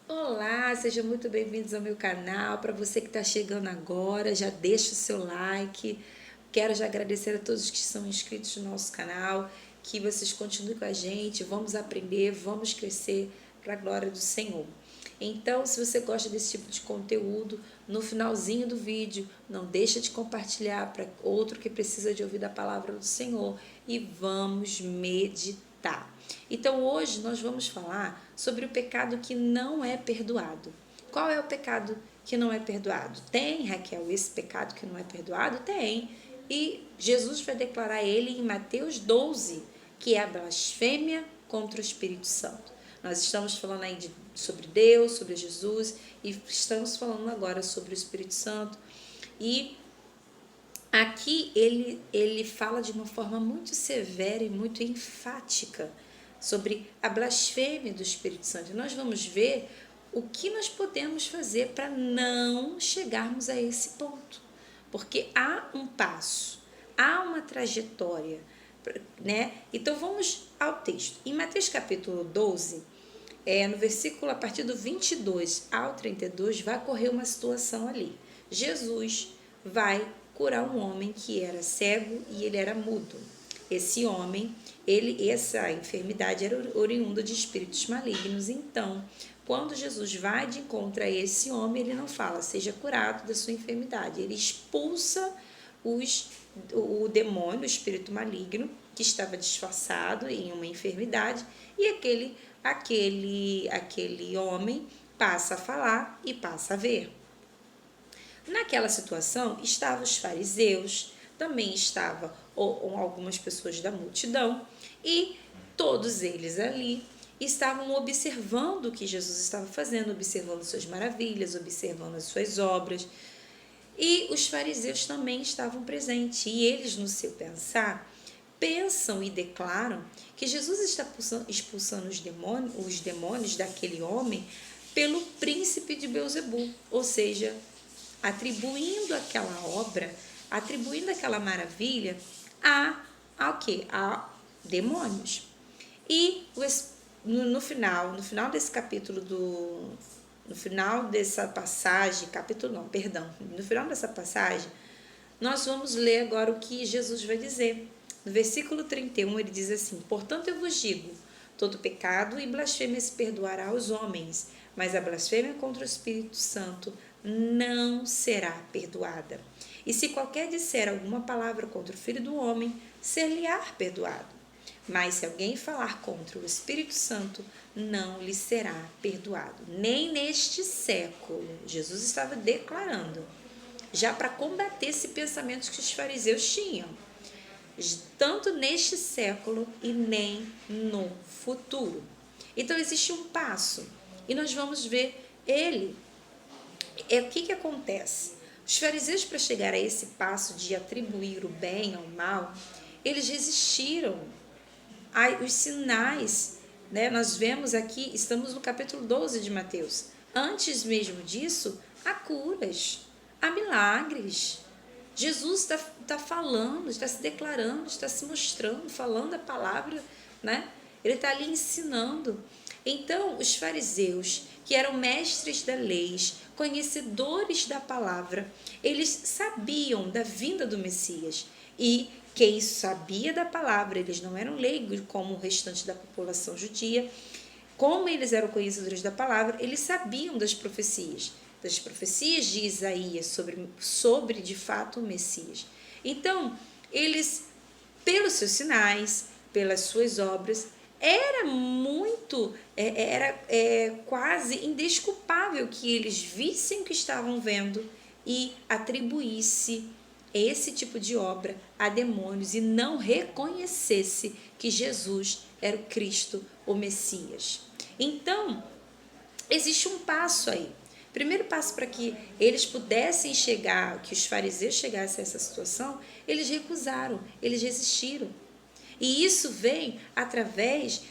Olá, sejam muito bem-vindos ao meu canal. Para você que está chegando agora, já deixa o seu like. Quero já agradecer a todos que são inscritos no nosso canal, que vocês continuem com a gente, vamos aprender, vamos crescer para a glória do Senhor. Então, se você gosta desse tipo de conteúdo, no finalzinho do vídeo, não deixa de compartilhar para outro que precisa de ouvir a palavra do Senhor e vamos meditar. Então, hoje nós vamos falar sobre o pecado que não é perdoado. Qual é o pecado que não é perdoado? Tem, Raquel, esse pecado que não é perdoado? Tem. E Jesus vai declarar ele em Mateus 12, que é a blasfêmia contra o Espírito Santo. Nós estamos falando aí sobre Deus, sobre Jesus, e estamos falando agora sobre o Espírito Santo. E aqui ele fala de uma forma muito severa e muito enfática sobre a blasfêmia do Espírito Santo. E nós vamos ver o que nós podemos fazer para não chegarmos a esse ponto. Porque há um passo, há uma trajetória, né? Então vamos ao texto. Em Mateus capítulo 12, no versículo a partir do 22 ao 32, vai ocorrer uma situação ali. Jesus vai curar um homem que era cego e ele era mudo. Esse homem, essa enfermidade era oriunda de espíritos malignos. Então, quando Jesus vai de encontro a esse homem, ele não fala, seja curado da sua enfermidade. Ele expulsa o demônio, o espírito maligno, que estava disfarçado em uma enfermidade, e aquele homem passa a falar e passa a ver. Naquela situação estavam os fariseus, também estavam algumas pessoas da multidão, e todos eles ali estavam observando o que Jesus estava fazendo, observando suas maravilhas, observando as suas obras. E os fariseus também estavam presentes, e eles, no seu pensar, pensam e declaram que Jesus está expulsando os demônios daquele homem pelo príncipe de Beelzebul, ou seja, atribuindo aquela obra, atribuindo aquela maravilha ao quê? A demônios. E no final desse capítulo no final dessa passagem, no final dessa passagem, nós vamos ler agora o que Jesus vai dizer. No versículo 31, ele diz assim: portanto eu vos digo, todo pecado e blasfêmia se perdoará aos homens, mas a blasfêmia contra o Espírito Santo não será perdoada. E se qualquer disser alguma palavra contra o Filho do Homem, ser-lhe-á perdoado. Mas se alguém falar contra o Espírito Santo, não lhe será perdoado. Nem neste século. Jesus estava declarando, já para combater esse pensamento que os fariseus tinham, tanto neste século e nem no futuro. Então existe um passo, e nós vamos ver o que acontece. Os fariseus, para chegar a esse passo de atribuir o bem ao mal, eles resistiram os sinais, né? Nós vemos aqui, estamos no capítulo 12 de Mateus. Antes mesmo disso, há curas, há milagres. Jesus está falando, está se declarando, está se mostrando, falando a palavra, né? Ele está ali ensinando. Então, os fariseus, que eram mestres da lei, conhecedores da palavra, eles sabiam da vinda do Messias. E quem sabia da palavra, eles não eram leigos como o restante da população judia, como eles eram conhecedores da palavra, eles sabiam das profecias de Isaías sobre de fato o Messias. Então, eles, pelos seus sinais, pelas suas obras, era quase indesculpável que eles vissem o que estavam vendo e atribuísse esse tipo de obra a demônios e não reconhecesse que Jesus era o Cristo, o Messias. Então, existe um passo aí. Primeiro passo para que eles pudessem chegar, que os fariseus chegassem a essa situação, eles recusaram, eles resistiram. E isso vem através,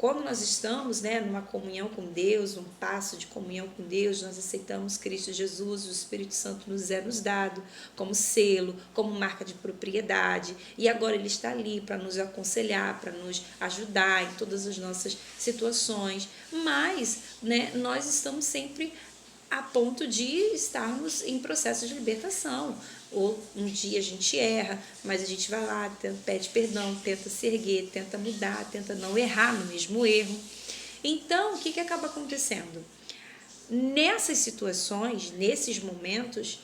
quando nós estamos, né, numa comunhão com Deus, um passo de comunhão com Deus, nós aceitamos Cristo Jesus, o Espírito Santo nos dado como selo, como marca de propriedade, e agora ele está ali para nos aconselhar, para nos ajudar em todas as nossas situações, mas, né, nós estamos sempre a ponto de estarmos em processo de libertação. Ou um dia a gente erra, mas a gente vai lá, pede perdão, tenta se erguer, tenta mudar, tenta não errar no mesmo erro. Então, o que acaba acontecendo? Nessas situações, nesses momentos,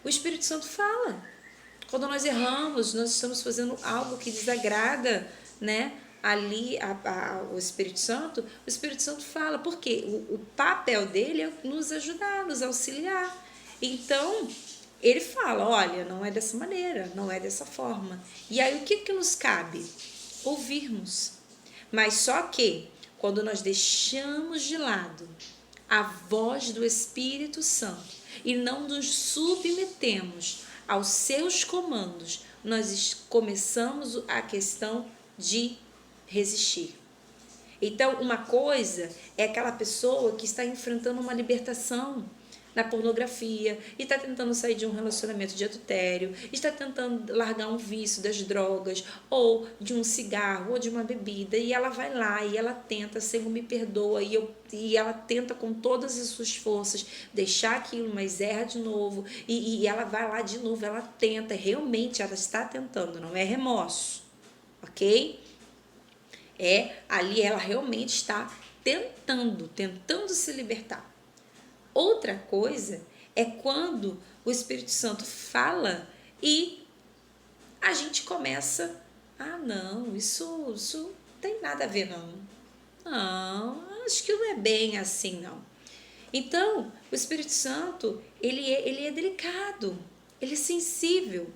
o Espírito Santo fala. Quando nós erramos, nós estamos fazendo algo que desagrada, né? Ali o Espírito Santo fala, porque o papel dele é nos ajudar, nos auxiliar. Então, ele fala, olha, não é dessa maneira, não é dessa forma. E aí, o que nos cabe? Ouvirmos. Mas só que, quando nós deixamos de lado a voz do Espírito Santo e não nos submetemos aos seus comandos, nós começamos a questão de resistir. Então, uma coisa é aquela pessoa que está enfrentando uma libertação na pornografia, e está tentando sair de um relacionamento de adultério, está tentando largar um vício das drogas, ou de um cigarro, ou de uma bebida, e ela vai lá, e ela tenta, Senhor, me perdoa, e ela tenta com todas as suas forças deixar aquilo, mas erra de novo, e ela vai lá de novo, ela tenta, realmente ela está tentando, não é remorso, ok? Ali ela realmente está tentando se libertar. Outra coisa é quando o Espírito Santo fala e a gente começa, não, isso não tem nada a ver não. Não, acho que não é bem assim não. Então, o Espírito Santo, ele é delicado, ele é sensível.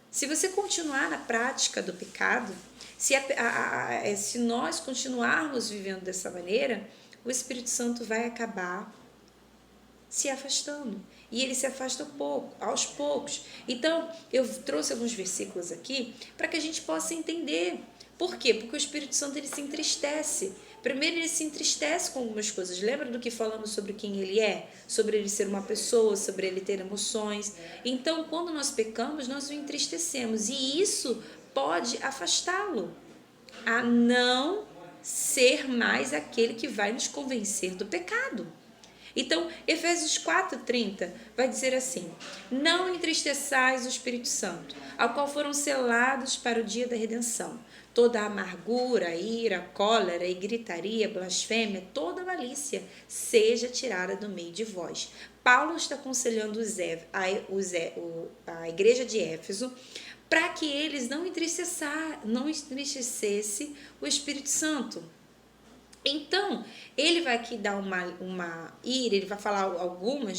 Se você continuar na prática do pecado, se nós continuarmos vivendo dessa maneira, o Espírito Santo vai acabar se afastando. E ele se afasta aos poucos. Então, eu trouxe alguns versículos aqui para que a gente possa entender. Por quê? Porque o Espírito Santo ele se entristece. Primeiro, ele se entristece com algumas coisas. Lembra do que falamos sobre quem ele é? Sobre ele ser uma pessoa, sobre ele ter emoções. Então, quando nós pecamos, nós o entristecemos. E isso pode afastá-lo a não ser mais aquele que vai nos convencer do pecado. Então, Efésios 4:30 vai dizer assim: não entristeçais o Espírito Santo, ao qual foram selados para o dia da redenção. Toda amargura, ira, cólera e gritaria, blasfêmia, toda malícia seja tirada do meio de vós. Paulo está aconselhando a igreja de Éfeso para que eles não entristecessem o Espírito Santo. Então, ele vai aqui dar uma ira, ele vai falar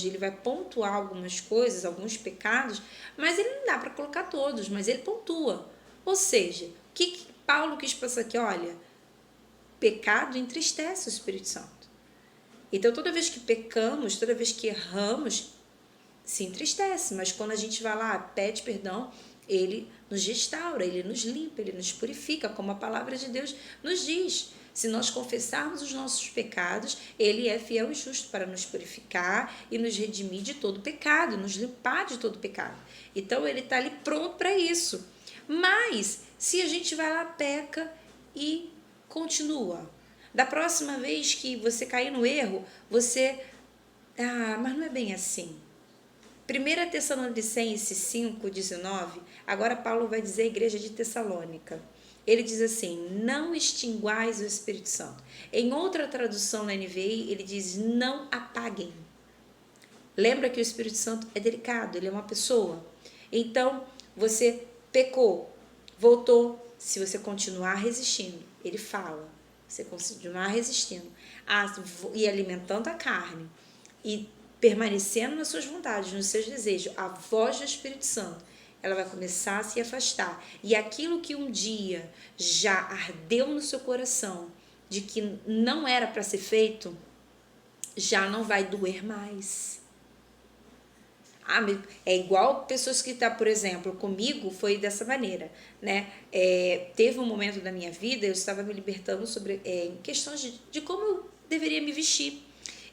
ele vai pontuar algumas coisas, alguns pecados, mas ele não dá para colocar todos, mas ele pontua. Ou seja, o que Paulo quis passar aqui? Olha, pecado entristece o Espírito Santo. Então, toda vez que pecamos, toda vez que erramos, se entristece, mas quando a gente vai lá, pede perdão, ele nos restaura, ele nos limpa, ele nos purifica, como a palavra de Deus nos diz. Se nós confessarmos os nossos pecados, ele é fiel e justo para nos purificar e nos redimir de todo pecado, nos limpar de todo pecado. Então, ele está ali pronto para isso. Mas, se a gente vai lá, peca e continua. Da próxima vez que você cair no erro, você... mas não é bem assim. 1 Tessalonicenses 5:19, agora Paulo vai dizer à igreja de Tessalônica. Ele diz assim, não extinguais o Espírito Santo. Em outra tradução na NVI, ele diz, não apaguem. Lembra que o Espírito Santo é delicado, ele é uma pessoa. Então, você pecou, voltou, se você continuar resistindo, ele fala, você continuar resistindo e alimentando a carne e permanecendo nas suas vontades, nos seus desejos, a voz do Espírito Santo, ela vai começar a se afastar. E aquilo que um dia já ardeu no seu coração, de que não era para ser feito, já não vai doer mais. É igual pessoas que por exemplo, comigo foi dessa maneira, né? Teve um momento da minha vida, eu estava me libertando sobre em questões de como eu deveria me vestir.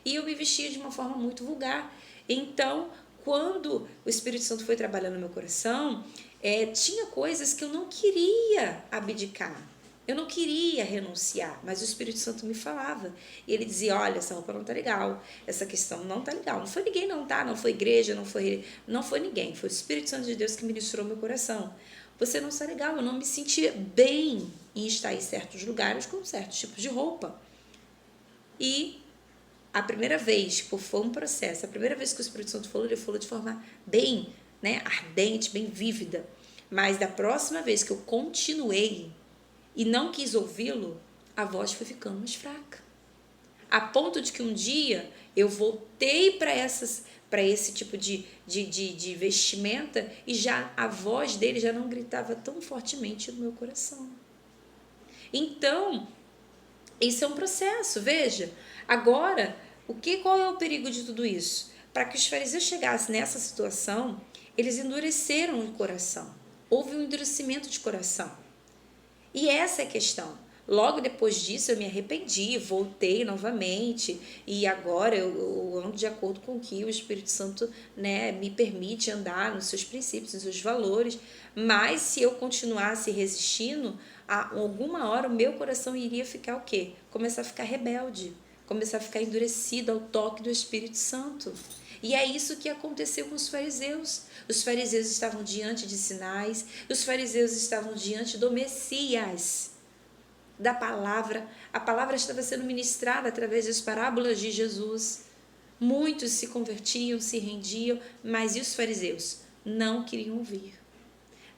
E eu me vestia de uma forma muito vulgar. Então, quando o Espírito Santo foi trabalhando no meu coração, tinha coisas que eu não queria abdicar. Eu não queria renunciar, mas o Espírito Santo me falava. E ele dizia, olha, essa roupa não tá legal, essa questão não tá legal. Não foi ninguém não, tá? Não foi igreja, não foi ninguém. Foi o Espírito Santo de Deus que ministrou meu coração. Você não está legal, eu não me sentia bem em estar em certos lugares com certos tipos de roupa. E a primeira vez, foi um processo, a primeira vez que o Espírito Santo falou, ele falou de forma bem, né, ardente, bem vívida. Mas da próxima vez que eu continuei e não quis ouvi-lo, a voz foi ficando mais fraca. A ponto de que um dia eu voltei para esse tipo de vestimenta e já a voz dele já não gritava tão fortemente no meu coração. Então, isso é um processo, veja. Agora, qual é o perigo de tudo isso? Para que os fariseus chegassem nessa situação, eles endureceram o coração. Houve um endurecimento de coração. E essa é a questão. Logo depois disso eu me arrependi, voltei novamente e agora eu ando de acordo com o que o Espírito Santo, né, me permite andar nos seus princípios, nos seus valores. Mas se eu continuasse resistindo, a alguma hora o meu coração iria ficar o quê? Começar a ficar rebelde, começar a ficar endurecido ao toque do Espírito Santo. E é isso que aconteceu com os fariseus. Os fariseus estavam diante de sinais, os fariseus estavam diante do Messias, da palavra. A palavra estava sendo ministrada através das parábolas de Jesus. Muitos se convertiam, se rendiam, mas e os fariseus? Não queriam ouvir,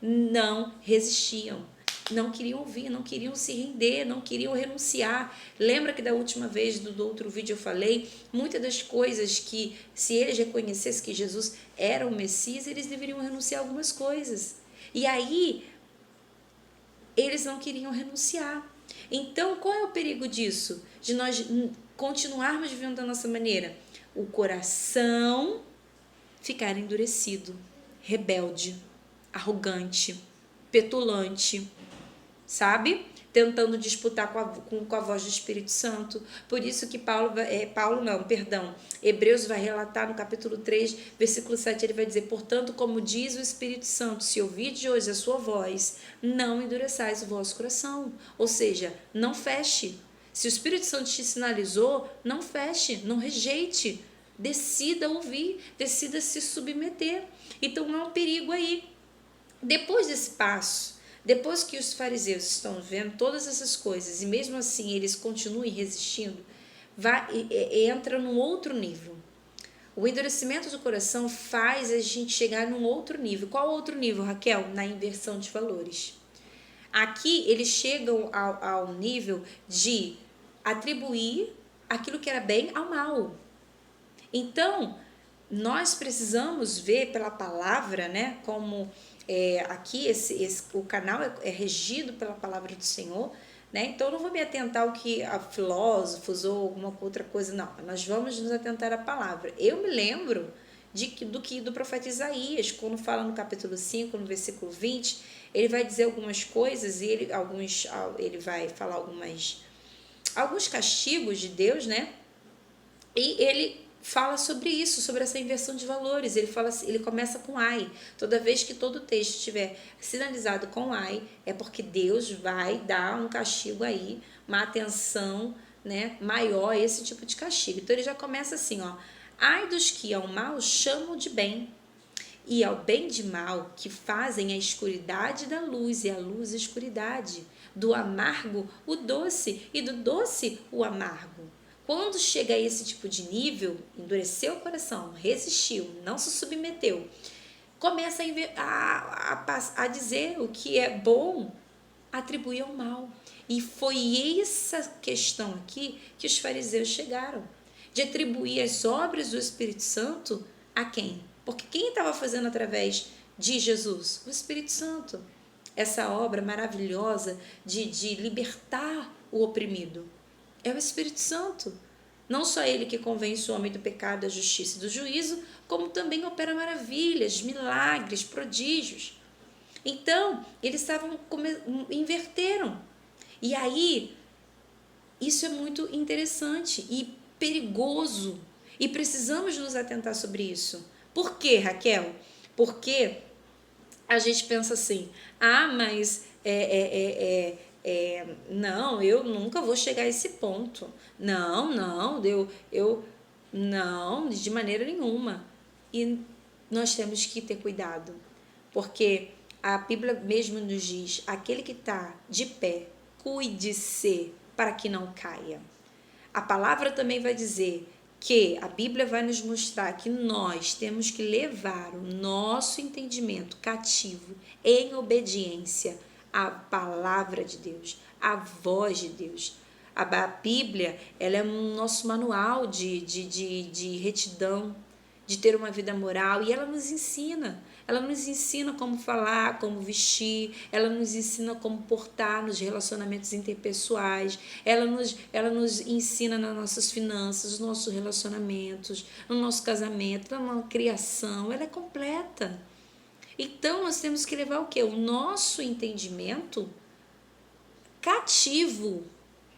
não resistiam. Não queriam ouvir, não queriam se render, não queriam renunciar. Lembra que da última vez do outro vídeo eu falei, muitas das coisas que, se eles reconhecessem que Jesus era o Messias, eles deveriam renunciar a algumas coisas. E aí, eles não queriam renunciar. Então, qual é o perigo disso? De nós continuarmos vivendo da nossa maneira? O coração ficar endurecido, rebelde, arrogante, petulante, sabe? Tentando disputar com a voz do Espírito Santo. Por isso que Hebreus vai relatar no capítulo 3, versículo 7, ele vai dizer, portanto, como diz o Espírito Santo, se ouvirdes hoje a sua voz, não endureçais o vosso coração. Ou seja, não feche. Se o Espírito Santo te sinalizou, não feche, não rejeite. Decida ouvir, decida se submeter. Então não há um perigo aí. Depois desse passo, depois que os fariseus estão vendo todas essas coisas e mesmo assim eles continuem resistindo, entra num outro nível. O endurecimento do coração faz a gente chegar num outro nível. Qual outro nível, Raquel? Na inversão de valores. Aqui eles chegam ao nível de atribuir aquilo que era bem ao mal. Então, nós precisamos ver pela palavra, né, como aqui o canal é regido pela palavra do Senhor, né? Então eu não vou me atentar ao que a filósofos ou alguma outra coisa, não. Nós vamos nos atentar à palavra. Eu me lembro do profeta Isaías, quando fala no capítulo 5, no versículo 20, ele vai dizer algumas coisas e ele vai falar alguns castigos de Deus, né? E ele fala sobre isso, sobre essa inversão de valores. Ele começa com ai. Toda vez que todo texto estiver sinalizado com ai, é porque Deus vai dar um castigo aí, uma atenção, né, maior a esse tipo de castigo. Então ele já começa assim, ó. Ai dos que ao mal chamam de bem, e ao bem de mal, que fazem a escuridade da luz e a luz a escuridade, do amargo o doce e do doce o amargo. Quando chega a esse tipo de nível, endureceu o coração, resistiu, não se submeteu, começa a dizer o que é bom, atribuir ao mal. E foi essa questão aqui que os fariseus chegaram, de atribuir as obras do Espírito Santo a quem? Porque quem estava fazendo através de Jesus? O Espírito Santo. Essa obra maravilhosa de libertar o oprimido. É o Espírito Santo. Não só ele que convence o homem do pecado, da justiça e do juízo, como também opera maravilhas, milagres, prodígios. Então, eles inverteram. E aí, isso é muito interessante e perigoso. E precisamos nos atentar sobre isso. Por quê, Raquel? Porque a gente pensa assim, mas não, eu nunca vou chegar a esse ponto. Não, não, de maneira nenhuma. E nós temos que ter cuidado, porque a Bíblia mesmo nos diz, aquele que está de pé, cuide-se para que não caia. A palavra também vai dizer que a Bíblia vai nos mostrar que nós temos que levar o nosso entendimento cativo em obediência à palavra de Deus, à voz de Deus. A Bíblia, ela é um nosso manual de retidão, de ter uma vida moral, e ela nos ensina. Ela nos ensina como falar, como vestir, ela nos ensina como portar nos relacionamentos interpessoais, ela nos ensina nas nossas finanças, nos nossos relacionamentos, no nosso casamento, na nossa criação, ela é completa. Então, nós temos que levar o quê? O nosso entendimento cativo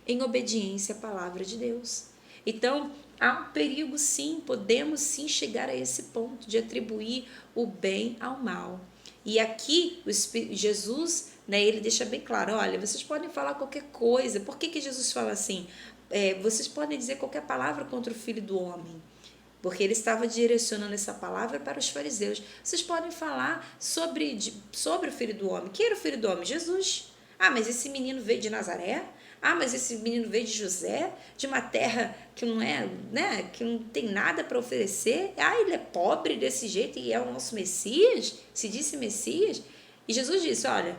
em obediência à palavra de Deus. Então, há um perigo sim, podemos sim chegar a esse ponto de atribuir o bem ao mal. E aqui, Jesus, ele deixa bem claro, olha, vocês podem falar qualquer coisa. Por que Jesus fala assim? Vocês podem dizer qualquer palavra contra o Filho do Homem. Porque ele estava direcionando essa palavra para os fariseus. Vocês podem falar sobre o Filho do Homem. Quem era o Filho do Homem? Jesus. Mas esse menino veio de Nazaré? Mas esse menino veio de José, de uma terra que não é, né, que não tem nada para oferecer. Ele é pobre desse jeito e é o nosso Messias? Se disse Messias? E Jesus disse, olha,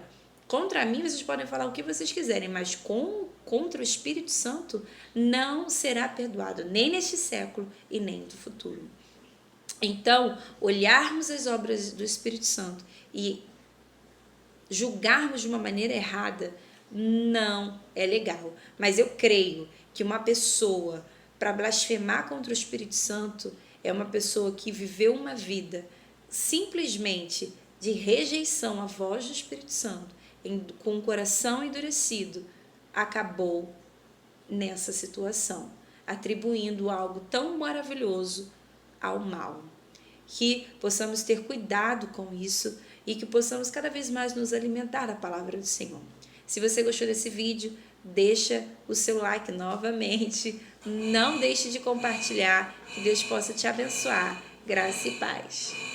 contra mim vocês podem falar o que vocês quiserem, mas contra o Espírito Santo não será perdoado, nem neste século e nem no futuro. Então, olharmos as obras do Espírito Santo e julgarmos de uma maneira errada não é legal. Mas eu creio que uma pessoa, para blasfemar contra o Espírito Santo, é uma pessoa que viveu uma vida simplesmente de rejeição à voz do Espírito Santo, com o coração endurecido, acabou nessa situação, atribuindo algo tão maravilhoso ao mal. Que possamos ter cuidado com isso e que possamos cada vez mais nos alimentar da palavra do Senhor. Se você gostou desse vídeo, deixa o seu like novamente. Não deixe de compartilhar. Que Deus possa te abençoar. Graça e paz.